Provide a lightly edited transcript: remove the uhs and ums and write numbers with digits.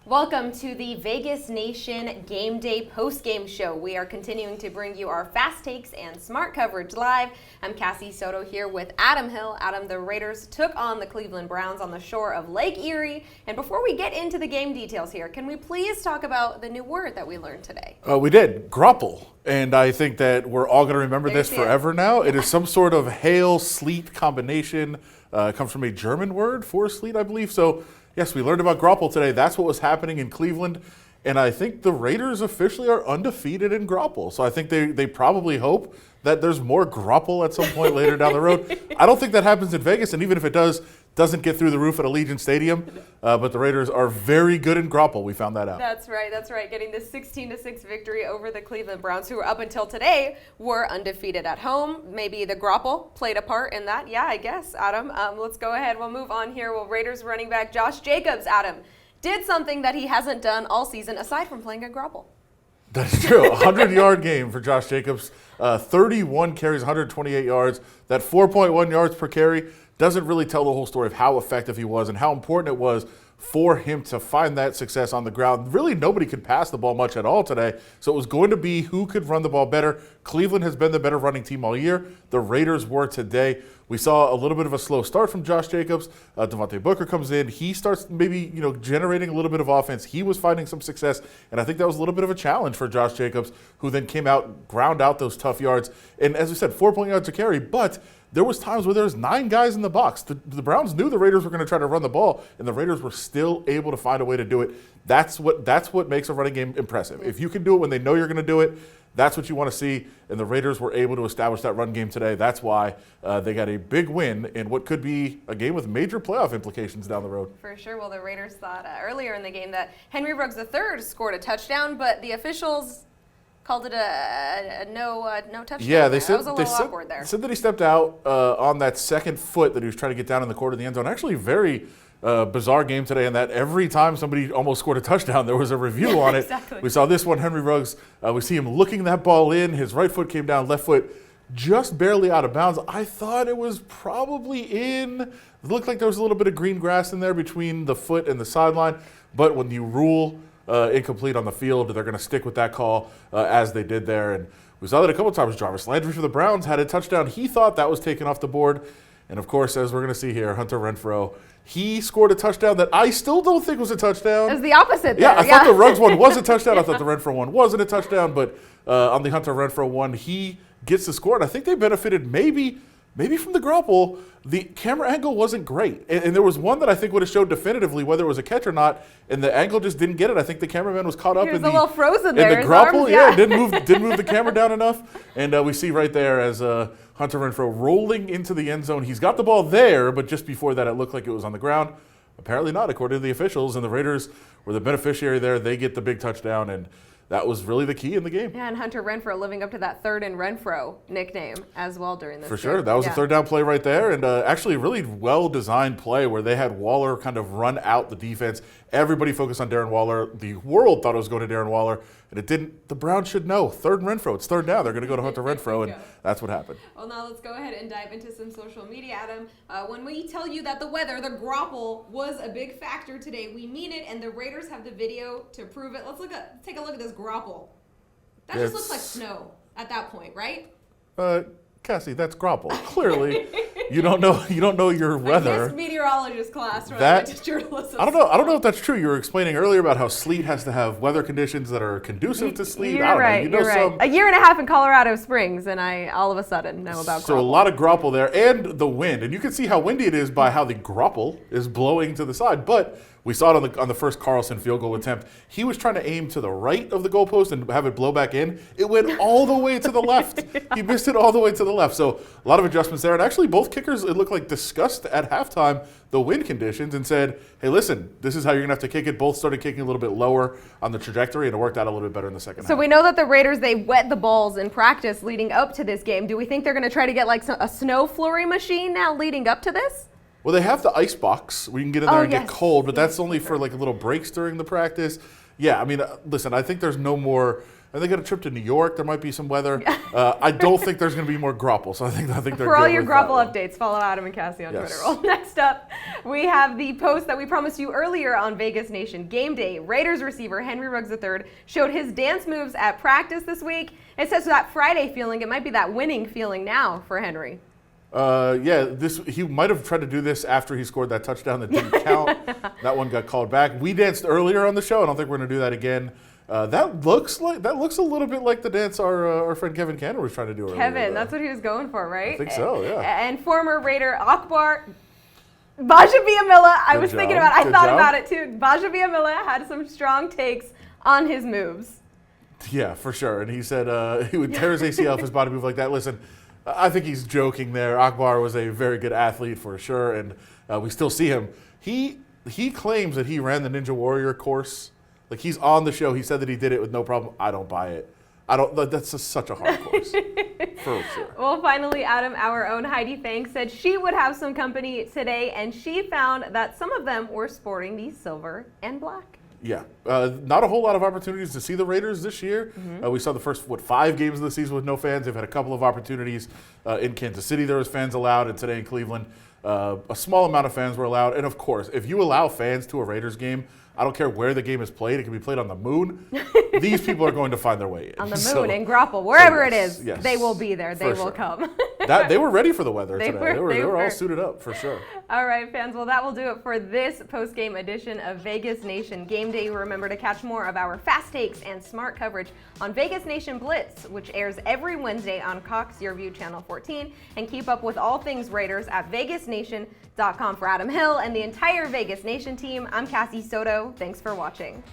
Welcome to the Vegas Nation Game Day post-game show. We are continuing to bring you our fast takes and smart coverage live. I'm Cassie Soto here with Adam Hill. Adam, the Raiders took on the Cleveland Browns on the shore of Lake Erie. And before we get into the game details here, can we please talk about the new word that we learned today? We did, grapple. And I think that we're all going to remember this forever now. It is some sort of hail-sleet combination. It comes from a German word for sleet, I believe. So, yes, we learned about grapple today. That's what was happening in Cleveland. And I think the Raiders officially are undefeated in grapple. So I think they probably hope that there's more grapple at some point later down the road. I don't think that happens in Vegas. And even if it doesn't get through the roof at Allegiant Stadium. But the Raiders are very good in grapple. We found that out. That's right. Getting this 16-6 victory over the Cleveland Browns, who up until today were undefeated at home. Maybe the grapple played a part in that. Yeah, I guess, Adam. Let's go ahead. We'll move on here. Well, Raiders running back Josh Jacobs, Adam, did something that he hasn't done all season aside from playing a grapple. That's true. 100-yard game for Josh Jacobs. 31 carries, 128 yards. That 4.1 yards per carry doesn't really tell the whole story of how effective he was and how important it was for him to find that success on the ground. Really, nobody could pass the ball much at all today. So it was going to be who could run the ball better. Cleveland has been the better running team all year. The Raiders were today. We saw a little bit of a slow start from Josh Jacobs. Devontae Booker comes in. He starts maybe generating a little bit of offense. He was finding some success, and I think that was a little bit of a challenge for Josh Jacobs, who then came out, ground out those tough yards. And as we said, 4 yards a carry, but there was times where there was 9 guys in the box. The Browns knew the Raiders were going to try to run the ball, and the Raiders were still able to find a way to do it. That's what makes a running game impressive. If you can do it when they know you're going to do it, that's what you want to see, and the Raiders were able to establish that run game today. That's why they got a big win in what could be a game with major playoff implications down the road. For sure. Well, the Raiders thought earlier in the game that Henry Ruggs III scored a touchdown, but the officials called it a no touchdown. Yeah, they said that was a little awkward there. Said that he stepped out on that second foot that he was trying to get down in the corner of the end zone. Actually, very bizarre game today in that every time somebody almost scored a touchdown, there was a review on it. Exactly. We saw this one, Henry Ruggs. We see him looking that ball in. His right foot came down, left foot just barely out of bounds. I thought it was probably in. It looked like there was a little bit of green grass in there between the foot and the sideline. But when you rule incomplete on the field, they're going to stick with that call as they did there. And we saw that a couple of times. Jarvis Landry for the Browns had a touchdown. He thought that was taken off the board. And, of course, as we're going to see here, Hunter Renfrow, he scored a touchdown that I still don't think was a touchdown. It was the opposite there. Yeah, I thought the Ruggs one was a touchdown. I thought the Renfrow one wasn't a touchdown. But on the Hunter Renfrow one, he gets the score. And I think they benefited maybe from the grapple. The camera angle wasn't great. And there was one that I think would have showed definitively whether it was a catch or not, and the angle just didn't get it. I think the cameraman was caught up in the little frozen there. In the grapple, didn't move the camera down enough. And we see right there as Hunter Renfrow rolling into the end zone. He's got the ball there, but just before that it looked like it was on the ground. Apparently not, according to the officials, and the Raiders were the beneficiary there. They get the big touchdown, and that was really the key in the game. Yeah, and Hunter Renfrow living up to that third and Renfrow nickname as well during this For sure. That was a third down play right there, and actually a really well-designed play where they had Waller kind of run out the defense. Everybody focused on Darren Waller. The world thought it was going to Darren Waller, and it didn't. The Browns should know. Third and Renfrow. It's third down. They're going to go to Hunter Renfrow, and that's what happened. Well, now let's go ahead and dive into some social media, Adam. When we tell you that the weather, the grapple, was a big factor today, we mean it, and the Raiders have the video to prove it. Let's take a look at this grapple. That just looks like snow at that point, right? Cassie, that's grapple. Clearly, you don't know your weather. I missed meteorologist class when I went to journalism. I don't know if that's true. You were explaining earlier about how sleet has to have weather conditions that are conducive to sleet. You're right. A year and a half in Colorado Springs, and I all of a sudden know about grapple. So a lot of grapple there, and the wind, and you can see how windy it is by how the grapple is blowing to the side. But we saw it on the first Carlson field goal attempt. He was trying to aim to the right of the goalpost and have it blow back in. It went all the way to the left. He missed it all the way to the left. So a lot of adjustments there. And actually both kickers, it looked like, discussed at halftime the wind conditions and said, hey, listen, this is how you're going to have to kick it. Both started kicking a little bit lower on the trajectory, and it worked out a little bit better in the second half. So we know that the Raiders, they wet the balls in practice leading up to this game. Do we think they're going to try to get like a snow flurry machine now leading up to this? Well, they have the ice box. We can get in there and get cold, but that's only for like little breaks during the practice. Yeah, I mean, listen, I think there's no more and they got a trip to New York. There might be some weather. I don't think there's going to be more Grapple, so I think they're For all good your with Grapple that one. updates, follow Adam and Cassie on Yes. Twitter. Well, next up, we have the post that we promised you earlier on Vegas Nation Game Day. Raiders receiver Henry Ruggs III showed his dance moves at practice this week. It says that Friday feeling, it might be that winning feeling now for Henry. He might have tried to do this after he scored that touchdown that didn't count. That one got called back. We danced earlier on the show. I don't think we're going to do that again. That looks a little bit like the dance our friend Kevin Cannon was trying to do earlier. Kevin, that's what he was going for, right? I think so, yeah. And former Raider Akbar Gbaja-Biamila, I was thinking about it. I thought about it too. Gbaja-Biamila had some strong takes on his moves. Yeah, for sure. And he said he would tear his ACL if his body moved like that. Listen, I think he's joking there. Akbar was a very good athlete for sure, and we still see him. He claims that he ran the Ninja Warrior course. Like, he's on the show. He said that he did it with no problem. I don't buy it. That's just such a hard course. For sure. Well, finally, Adam, our own Heidi Fang, said she would have some company today, and she found that some of them were sporting the silver and black. Yeah, not a whole lot of opportunities to see the Raiders this year. We saw the first, 5 games of the season with no fans. They've had a couple of opportunities. In Kansas City, there was fans allowed, and today in Cleveland, a small amount of fans were allowed. And of course, if you allow fans to a Raiders game, I don't care where the game is played. It can be played on the moon. These people are going to find their way in. On the moon, in Grapple, wherever it is, yes, they will be there. They will sure. come. They were ready for the weather They today. were, They were all suited up, for sure. All right, fans. Well, that will do it for this post-game edition of Vegas Nation Game Day. Remember to catch more of our fast takes and smart coverage on Vegas Nation Blitz, which airs every Wednesday on Cox YourView Channel 14. And keep up with all things Raiders at vegasnation.com. For Adam Hill and the entire Vegas Nation team, I'm Cassie Soto. Thanks for watching.